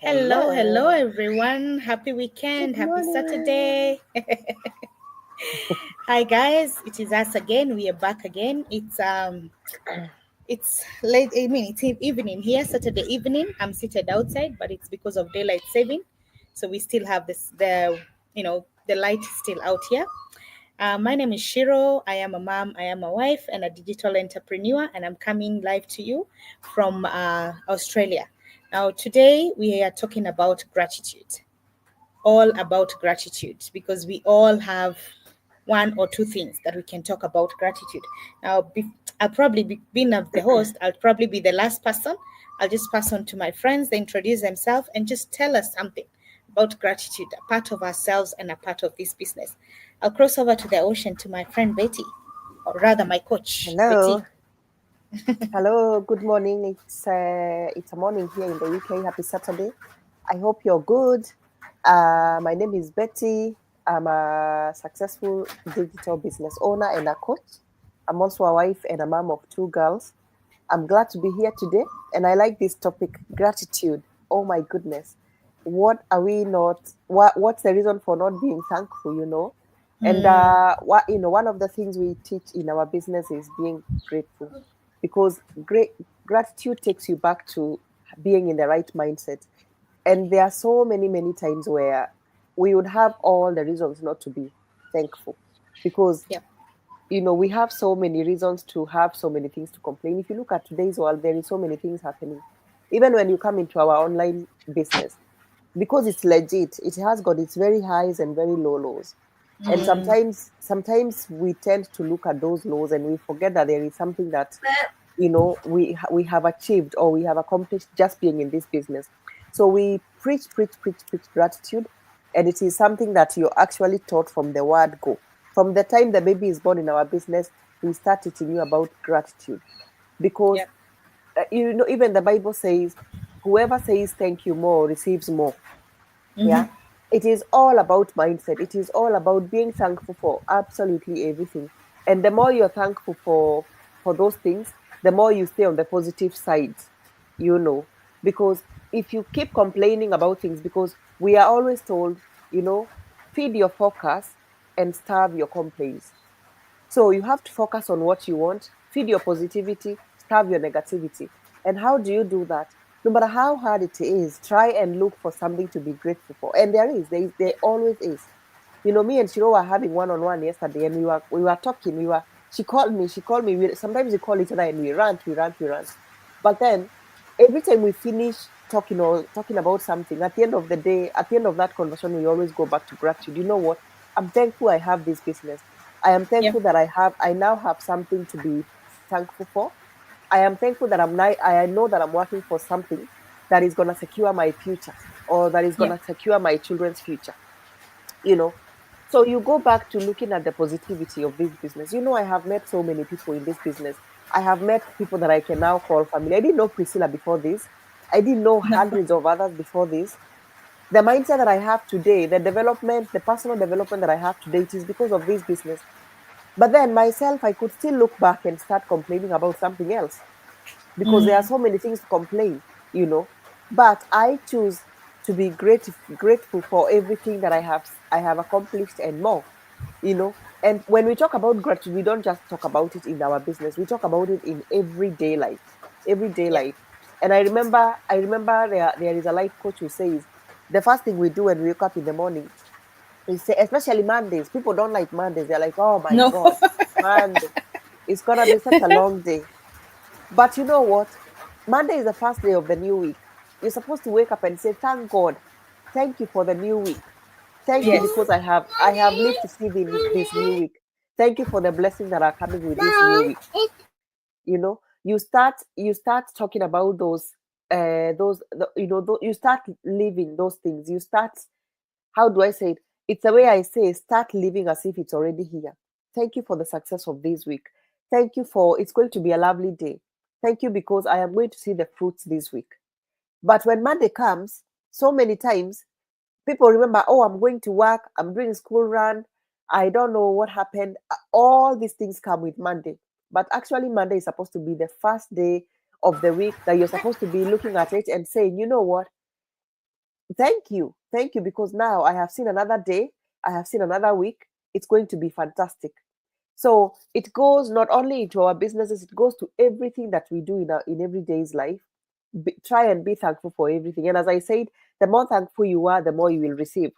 Hello, Hello. everyone. Happy Good weekend. Happy morning. Saturday. Hi, guys. It is us again. We are back again. It's late. I mean, it's evening here, Saturday evening. I'm seated outside, but it's because of daylight saving, so we still have the light is still out here. My name is Shiro. I am a mom, I am a wife, and a digital entrepreneur, and I'm coming live to you from Australia. Now, today we are talking about gratitude, all about gratitude, because we all have one or two things that we can talk about gratitude. Now, I'll probably be being of the host. I'll probably be the last person. I'll just pass on to my friends. They introduce themselves and just tell us something about gratitude, a part of ourselves and a part of this business. I'll cross over to the ocean to my friend Betty, or rather my coach, Hello. Betty. Hello. Good morning. It's a morning here in the UK. Happy Saturday. I hope you're good. My name is Betty. I'm a successful digital business owner and a coach. I'm also a wife and a mom of two girls. I'm glad to be here today, and I like this topic, gratitude. Oh my goodness, what are we not? What's the reason for not being thankful? And one of the things we teach in our business is being grateful, because great gratitude takes you back to being in the right mindset. And there are so many times where we would have all the reasons not to be thankful, because Yep. we have so many reasons to have so many things to complain. If you look at today's world, there is so many things happening. Even when you come into our online business, because it's legit, it has got its very highs and very low lows. And sometimes we tend to look at those lows and we forget that there is something that we have achieved or we have accomplished just being in this business. So we preach gratitude, and it is something that you're actually taught from the word go. From the time the baby is born in our business, we start teaching you about gratitude, because Yep. even the Bible says, whoever says thank you more receives more. Yeah. It is all about mindset. It is all about being thankful for absolutely everything. And the more you're thankful for those things, the more you stay on the positive side, you know. Because if you keep complaining about things, because we are always told, feed your focus and starve your complaints. So you have to focus on what you want, feed your positivity, starve your negativity. And how do you do that? No matter how hard it is, try and look for something to be grateful for. And there always is. Me and Shiro were having one-on-one yesterday, and we were talking. She called me. Sometimes we call each other and we rant. But then every time we finish talking or talking about something, at the end of the day, at the end of that conversation, we always go back to gratitude. You know what? I'm thankful I have this business. I am Yep. thankful that I now have something to be thankful for. I am thankful that I know that I'm working for something that is gonna secure my future, or that is Yep. gonna secure my children's future. You know. So you go back to looking at the positivity of this business. I have met so many people in this business. I have met people that I can now call family. I didn't know Priscilla before this. I didn't know hundreds of others before this. The mindset that I have today, the personal development that I have today, it is because of this business. But then myself, I could still look back and start complaining about something else, because there are so many things to complain, you know. But I choose to be grateful for everything that I have accomplished and more, you know. And when we talk about gratitude, we don't just talk about it in our business. We talk about it in everyday life, everyday Yep. life. And I remember there is a life coach who says the first thing we do when we wake up in the morning is say, especially Mondays. People don't like Mondays. They're like, oh my No. God, Monday. It's gonna be such a long day. But you know what? Monday is the first day of the new week. You're supposed to wake up and say, "Thank God, thank you for the new week. Thank you Yes. because I have lived to see this new week. Thank you for the blessings that are coming with this new week." You start talking about you start living those things. You start, how do I say it? It's the way I say, start living as if it's already here. Thank you for the success of this week. Thank you for, it's going to be a lovely day. Thank you because I am going to see the fruits this week. But when Monday comes, so many times people remember, oh, I'm going to work, I'm doing school run, I don't know what happened. All these things come with Monday. But actually, Monday is supposed to be the first day of the week that you're supposed to be looking at it and saying, you know what? thank you, because now I have seen another day, I have seen another week. It's going to be fantastic. So it goes not only into our businesses, it goes to everything that we do in everyday's life. Try and be thankful for everything. And as I said, the more thankful you are, the more you will receive.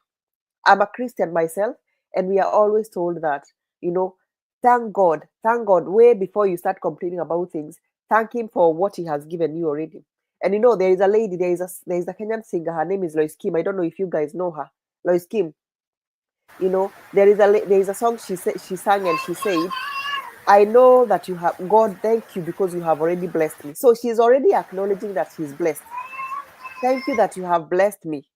I'm a Christian myself, and we are always told that, you know, thank God, way before you start complaining about things, thank Him for what He has given you already. And there is a lady, there is a Kenyan singer, her name is Lois Kim. I don't know if you guys know her, Lois Kim. There is a song she sang, and she said, I know that you have, God, thank you because you have already blessed me. So she's already acknowledging that she's blessed. Thank you that you have blessed me.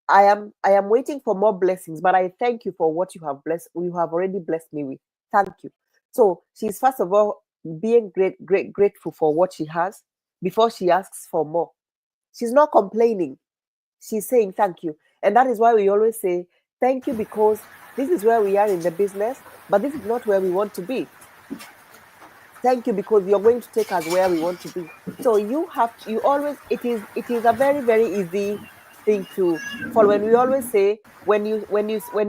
I am waiting for more blessings, but I thank you for what you have already blessed me with. Thank you. So she's first of all being grateful for what she has before she asks for more. She's not complaining. She's saying thank you. And that is why we always say thank you, because this is where we are in the business, but this is not where we want to be. Thank you because you're going to take us where we want to be. So it is a very, very easy thing to follow. And we always say, when you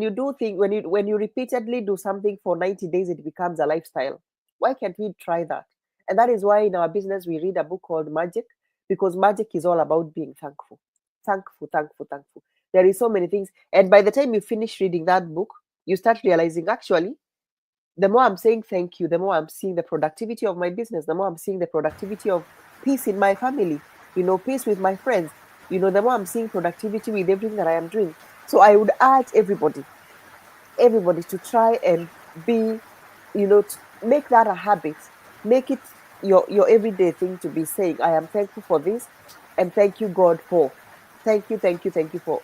do things, when you repeatedly do something for 90 days, it becomes a lifestyle. Why can't we try that? And that is why in our business we read a book called Magic, because magic is all about being thankful. Thankful, thankful, thankful. There is so many things. And by the time you finish reading that book, you start realizing, actually, the more I'm saying thank you, the more I'm seeing the productivity of my business, the more I'm seeing the productivity of peace in my family, peace with my friends, the more I'm seeing productivity with everything that I am doing. So I would urge everybody to try and be, to make that a habit, make it your everyday thing to be saying, I am thankful for this, and thank you, God, for thank you for,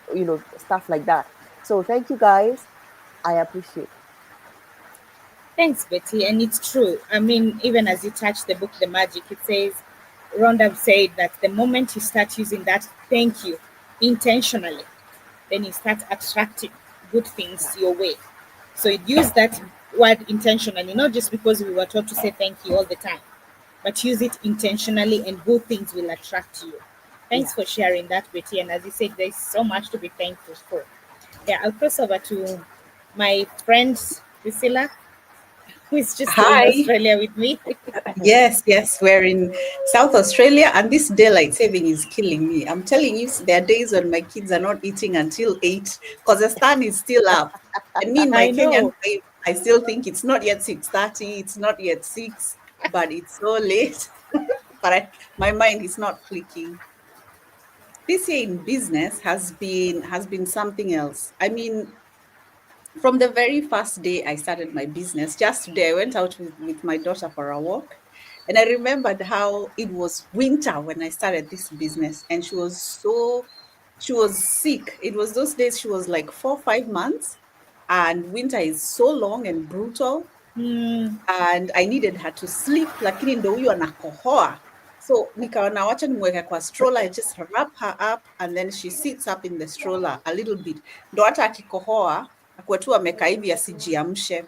stuff like that. So thank you, guys. I appreciate. Thanks, Betty. And it's true. I mean, even as you touch the book, The Magic, it says, Rhonda said that the moment you start using that thank you intentionally, then you start attracting good things your way. So you use that word intentionally, not just because we were taught to say thank you all the time, but use it intentionally and good things will attract you. Thanks Yeah. for sharing that, Betty. And as you said, there's so much to be thankful for. Yeah, I'll cross over to my friend Priscilla, who is just here in Hi. Australia with me. Yes, yes, we're in South Australia, and this daylight saving is killing me. I'm telling you, there are days when my kids are not eating until 8 because the sun is still up. And me in my I Kenyan know. time, I still think it's not yet 6:30, it's not yet 6, but it's so late. But my mind is not clicking. This year in business has been something else. I mean, from the very first day I started my business, just today I went out with my daughter for a walk. And I remembered how it was winter when I started this business. And she was sick. It was those days she was like 4, 5 months. And winter is so long and brutal. Hmm. And I needed her to sleep, lakini ndo huyu anakohoa. So nikaona wacha nimweke kwa stroller, I just wrap her up and then she sits up in the stroller a little bit. Ndo hata akikohoa, akuwe tu amekaa hivi asijiamshe.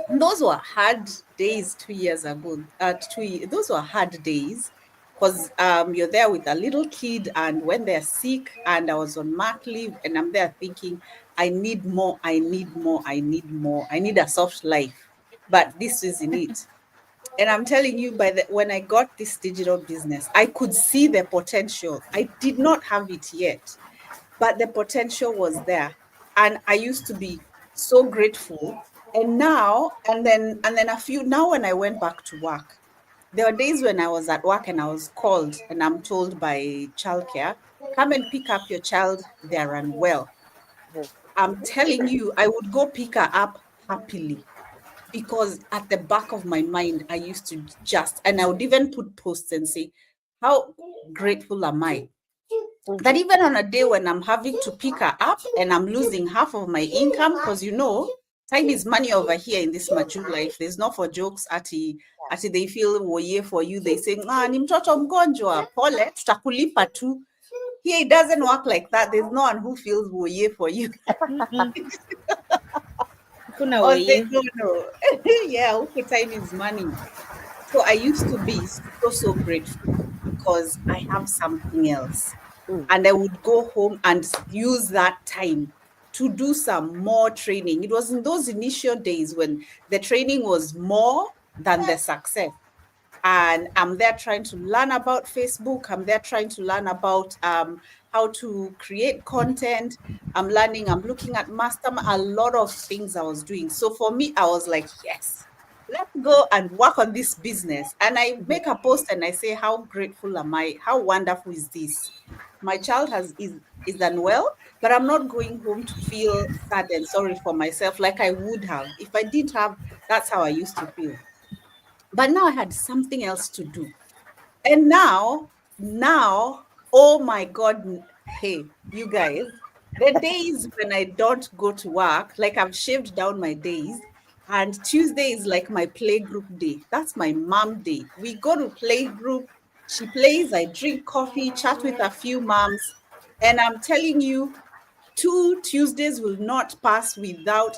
And those were hard days 2 years ago. Those were hard days because you're there with a little kid, and when they're sick, and I was on mat leave, and I'm there thinking, I need more, I need more, I need more, I need a soft life. But this isn't it. And I'm telling you, when I got this digital business, I could see the potential. I did not have it yet, but the potential was there. And I used to be so grateful. And then a few now when I went back to work, there were days when I was at work and I was called and I'm told by childcare, come and pick up your child, they're unwell. I'm telling you, I would go pick her up happily because at the back of my mind, I used to and I would even put posts and say, how grateful am I that even on a day when I'm having to pick her up and I'm losing half of my income, because time is money over here in this Majuu life. There's not for jokes ati they feel woye for you. They say, ni mtoto mgonjwa, pole, tutakulipa tu. Here it doesn't work like that. There's no one who feels woye for you. Mm-mm. Kuna Or say, way. no. Yeah, okay, time is money. So I used to be so, so grateful because I have something else. And I would go home and use that time to do some more training. It was in those initial days when the training was more than the success. And I'm there trying to learn about Facebook. I'm there trying to learn about how to create content. I'm looking at a lot of things I was doing. So for me, I was like, yes, let's go and work on this business. And I make a post and I say, how grateful am I? How wonderful is this? My child is unwell, but I'm not going home to feel sad and sorry for myself like I would have if I didn't have. That's how I used to feel. But now I had something else to do. And now, oh my God, hey, you guys, the days when I don't go to work, like I've shaved down my days, and Tuesday is like my play group day. That's my mom day. We go to play group, she plays, I drink coffee, chat with a few moms, and I'm telling you, 2 Tuesdays will not pass without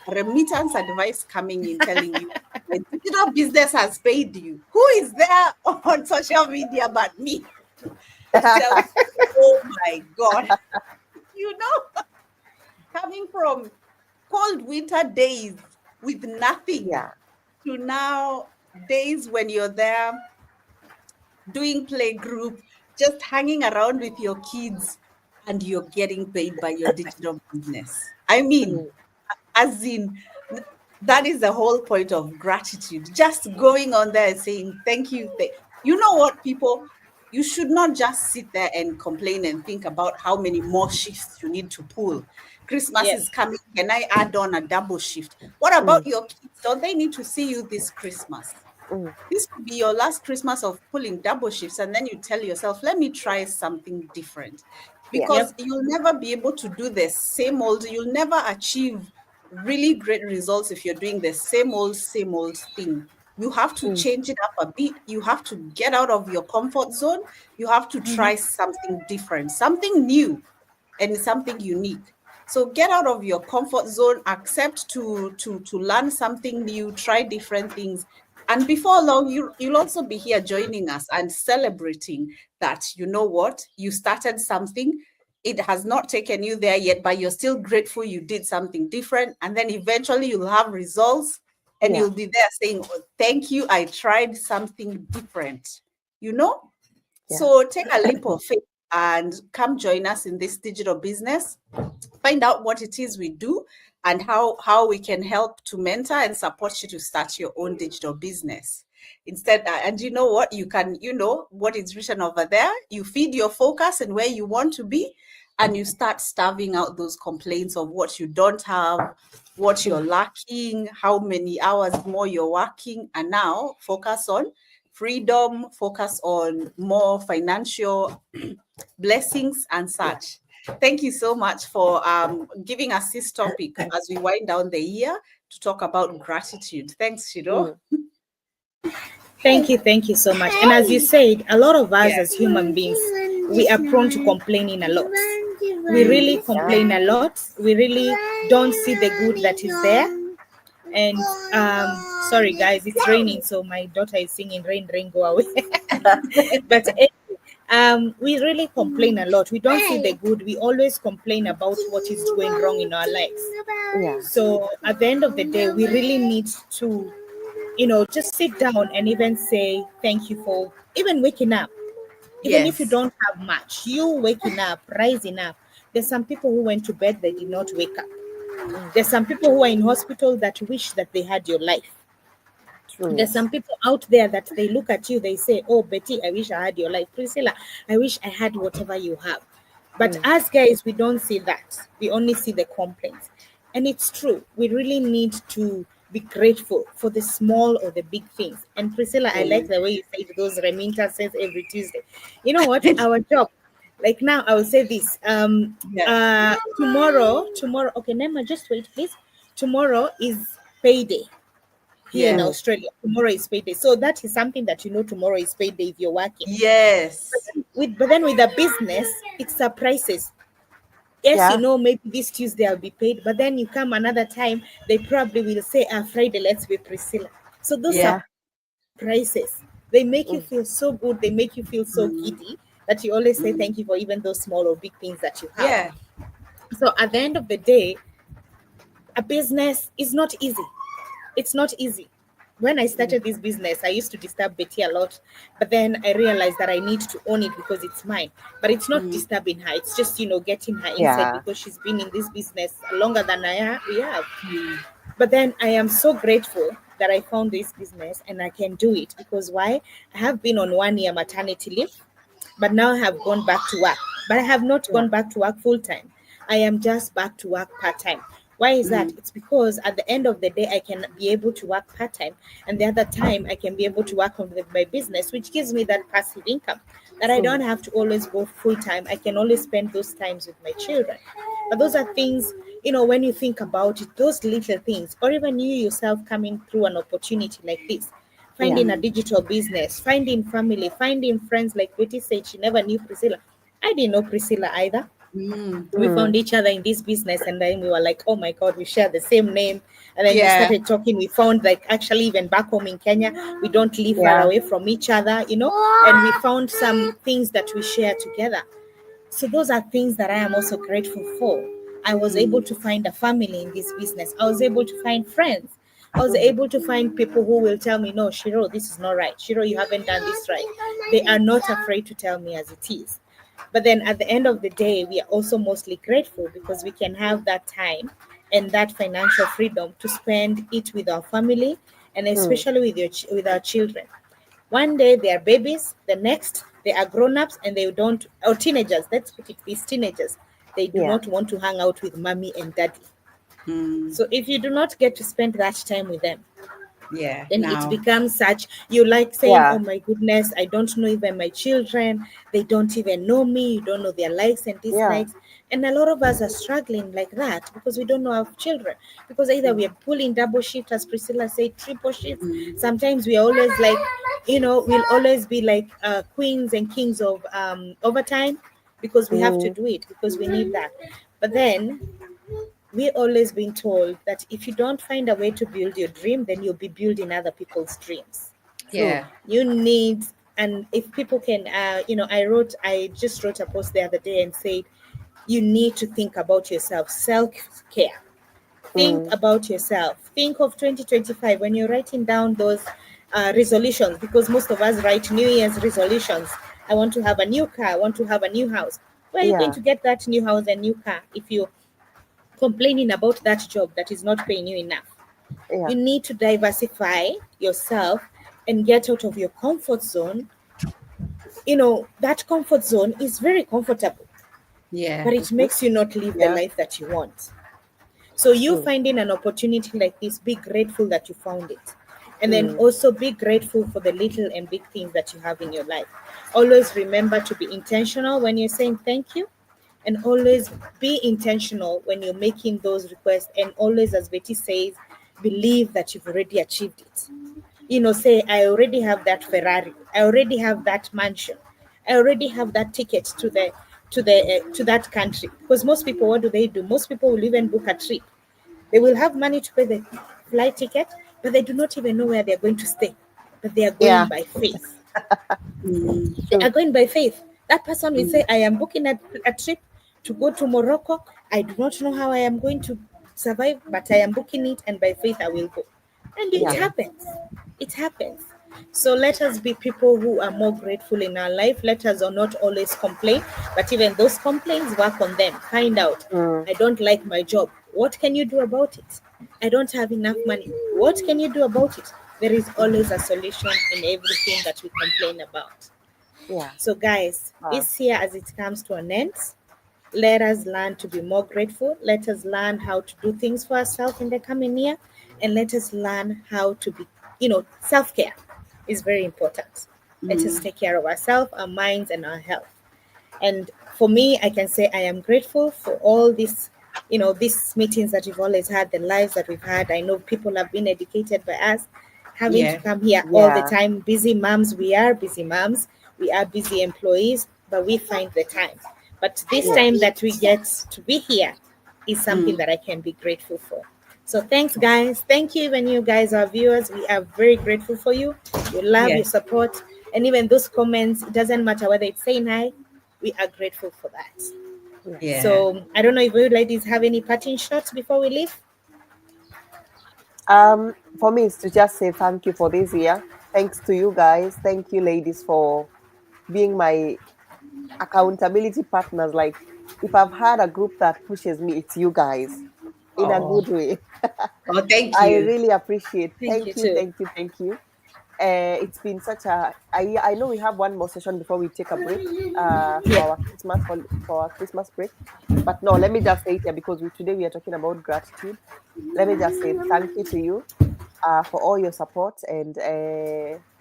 remittance advice coming in telling you the digital business has paid you. Who is there on social media but me? So, oh my God, you know, coming from cold winter days with nothing to now days when you're there doing play group, just hanging around with your kids, and you're getting paid by your digital business. I mean, as in, that is the whole point of gratitude. Just going on there and saying, thank you. You know what, people? You should not just sit there and complain and think about how many more shifts you need to pull. Christmas is coming. Can I add on a double shift? What about your kids? Don't they need to see you this Christmas? This could be your last Christmas of pulling double shifts, and then you tell yourself, let me try something different. Because you'll never be able to do the same old, you'll never achieve really great results if you're doing the same old thing. You have to change it up a bit. You have to get out of your comfort zone. You have to try something different, something new, and something unique. So get out of your comfort zone, accept to learn something new, try different things. And before long, you'll also be here joining us and celebrating that, you know what, you started something. It has not taken you there yet, but you're still grateful you did something different. And then eventually you'll have results and you'll be there saying, oh, thank you, I tried something different, you know? So take a leap of faith and come join us in this digital business. Find out what it is we do and how we can help to mentor and support you to start your own digital business. Instead, and you know what, you can, you know what is written over there. You feed your focus and where you want to be, and you start starving out those complaints of what you don't have, what you're lacking, how many hours more you're working, and now focus on freedom, focus on more financial blessings and such. Thank you so much for giving us this topic as we wind down the year to talk about gratitude. Thanks, Shiro. Thank you so much. And as you said, a lot of us as human beings, we are prone to complaining a lot. We really complain a lot. We really don't see the good that is there. And sorry guys, it's raining, so my daughter is singing "Rain, Rain, Go Away." But we really complain a lot. We don't see the good. We always complain about what is going wrong in our lives. So at the end of the day, we really need to, just sit down and even say thank you for even waking up. Even if you don't have much, you waking up, rising up. There's some people who went to bed, they did not wake up. There's some people who are in hospital that wish that they had your life. There's some people out there that they look at you, they say, oh, Betty, I wish I had your life. Priscilla, I wish I had whatever you have. But as guys, we don't see that. We only see the complaints. And it's true. We really need to be grateful for the small or the big things. And Priscilla, I like the way you say those remittances every Tuesday. You know what? Our job. Like now, I will say this. Tomorrow. Okay, Nema, just wait, please. Tomorrow is payday here in Australia. Tomorrow is payday. So that is something that tomorrow is payday if you're working. Yes. But then with the business, it's surprises. Yes, maybe this Tuesday I'll be paid. But then you come another time, they probably will say, Friday, let's be Priscilla. So those surprises, they make you feel so good. They make you feel so giddy that you always say thank you for even those small or big things that you have. Yeah. So at the end of the day, a business is not easy. It's not easy. When I started this business, I used to disturb Betty a lot, but then I realized that I need to own it because it's mine. But it's not disturbing her. It's just, getting her inside Yeah. because she's been in this business longer than we have. But then I am so grateful that I found this business and I can do it because why? I have been on 1 year maternity leave, but now I have gone back to work. But I have not gone back to work full time. I am just back to work part time. Why is that? It's because at the end of the day, I can be able to work part time, and the other time I can be able to work on my business, which gives me that passive income that I don't have to always go full time. I can always spend those times with my children. But those are things, when you think about it, those little things, or even you yourself coming through an opportunity like this, finding a digital business, finding family, finding friends. Like Betty said, she never knew Priscilla. I didn't know Priscilla either. We found each other in this business, and then we were like, oh my God, we share the same name. And then we started talking. We found, like, actually even back home in Kenya, we don't live far away from each other, and we found some things that we share together. So those are things that I am also grateful for. I was able to find a family in this business. I was able to find friends. I was able to find people who will tell me, no, Shiro, this is not right. Shiro, you haven't done this right. They are not afraid to tell me as it is. But then at the end of the day, we are also mostly grateful because we can have that time and that financial freedom to spend it with our family and especially with our children. One day they are babies, the next they are grown-ups and they don't, or teenagers, let's put it, these teenagers, they do not want to hang out with mommy and daddy. So if you do not get to spend that time with them, then it becomes such, you like saying, oh my goodness, I don't know even my children, they don't even know me, you don't know their likes and dislikes. And a lot of us are struggling like that because we don't know our children, because either we are pulling double shift, as Priscilla said, triple shift. Sometimes we are always like, we'll always be like queens and kings of overtime because we have to do it, because we need that. But then we always been told that if you don't find a way to build your dream, then you'll be building other people's dreams. You need, and if people can, I just wrote a post the other day and said, you need to think about yourself, self-care. Think about yourself. Think of 2025 when you're writing down those resolutions, because most of us write New Year's resolutions. I want to have a new car. I want to have a new house. Where are you going to get that new house and new car if you're complaining about that job that is not paying you enough? You need to diversify yourself and get out of your comfort zone. That comfort zone is very comfortable, but it makes you not live the life that you want. So you finding an opportunity like this, be grateful that you found it. And then also be grateful for the little and big things that you have in your life. Always remember to be intentional when you're saying thank you. And always be intentional when you're making those requests. And always, as Betty says, believe that you've already achieved it. Say, I already have that Ferrari. I already have that mansion. I already have that ticket to that country. Because most people, what do? Most people will even book a trip. They will have money to pay the flight ticket, but they do not even know where they're going to stay. But they are going by faith. They are going by faith. That person will say, I am booking a trip to go to Morocco. I do not know how I am going to survive, but I am booking it, and by faith I will go. And it happens. It happens. So let us be people who are more grateful in our life. Let us not always complain, but even those complaints, work on them. Find out, I don't like my job. What can you do about it? I don't have enough money. What can you do about it? There is always a solution in everything that we complain about. So guys, this year, as it comes to an end, let us learn to be more grateful. Let us learn how to do things for ourselves in the coming year. And let us learn how to be, self-care is very important. Let us take care of ourselves, our minds, and our health. And for me, I can say I am grateful for all this, these meetings that we've always had, the lives that we've had. I know people have been educated by us, having to come here all the time. Busy moms, we are busy moms. We are busy employees, but we find the time. But this time that we get to be here is something that I can be grateful for. So thanks, guys. Thank you, even you guys, our viewers. We are very grateful for you. We love your support. And even those comments, it doesn't matter whether it's saying hi, we are grateful for that. Yeah. So I don't know if you ladies have any parting shots before we leave. For me, it's to just say thank you for this year. Thanks to you guys. Thank you, ladies, for being my accountability partners. Like, if I've had a group that pushes me, it's you guys in a Oh, good way. oh, thank I you. really appreciate. Thank you Thank you, too. thank you, thank you. It's been such a. I know we have one more session before we take a break. For Yeah. our for our Christmas break. But no, let me just say it here because today we are talking about gratitude. Let me just say thank you to you for all your support and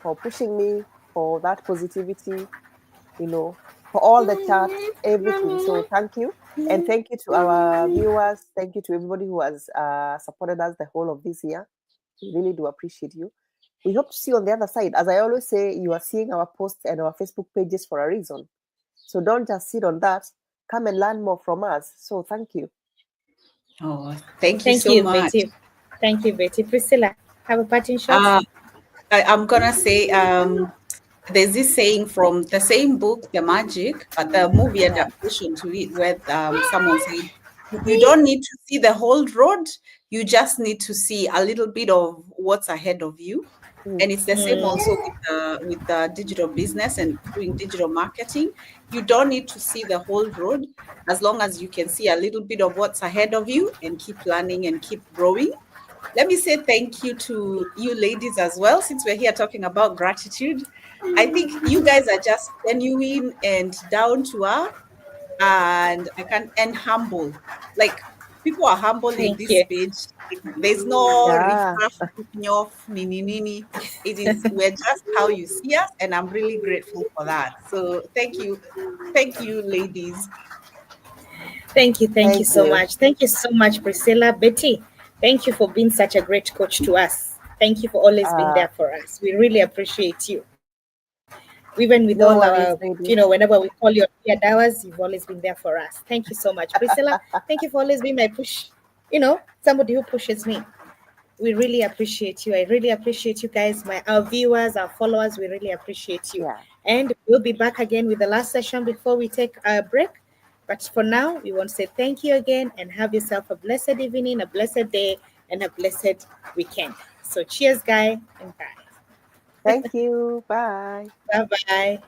for pushing me for that positivity, for all the chats, everything. So thank you. And thank you to our viewers. Thank you to everybody who has supported us the whole of this year. We really do appreciate you. We hope to see you on the other side. As I always say, you are seeing our posts and our Facebook pages for a reason. So don't just sit on that. Come and learn more from us. So thank you. Oh, thank you Thank so you, much. Betty. Thank you, Betty. Priscilla, have a parting shot? I'm gonna say there's this saying from the same book, The Magic, but the movie adaptation to it, where someone said, "You don't need to see the whole road; you just need to see a little bit of what's ahead of you." And it's the same also with the digital business and doing digital marketing. You don't need to see the whole road as long as you can see a little bit of what's ahead of you and keep learning and keep growing. Let me say thank you to you ladies as well, since we're here talking about gratitude. I think you guys are just genuine and down to earth and humble. Like, people are humble in Thank this you. page. There's no Yeah. riffraff, ripping off, nini nini. We're just how you see us, and I'm really grateful for that. So thank you, ladies. Thank you. Thank you Thank so you. much. Thank you so much, Priscilla. Betty, thank you for being such a great coach to us. Thank you for always being Uh, there for us. We really appreciate you. Even with no all worries, our, ladies. whenever we call you weird hours, you've always been there for us. Thank you so much. Priscilla, thank you for always being my push, somebody who pushes me. We really appreciate you. I really appreciate you guys, our viewers, our followers. We really appreciate you. Yeah. And we'll be back again with the last session before we take a break. But for now, we want to say thank you again and have yourself a blessed evening, a blessed day, and a blessed weekend. So cheers, guy, and bye. Thank you. Bye. Bye bye.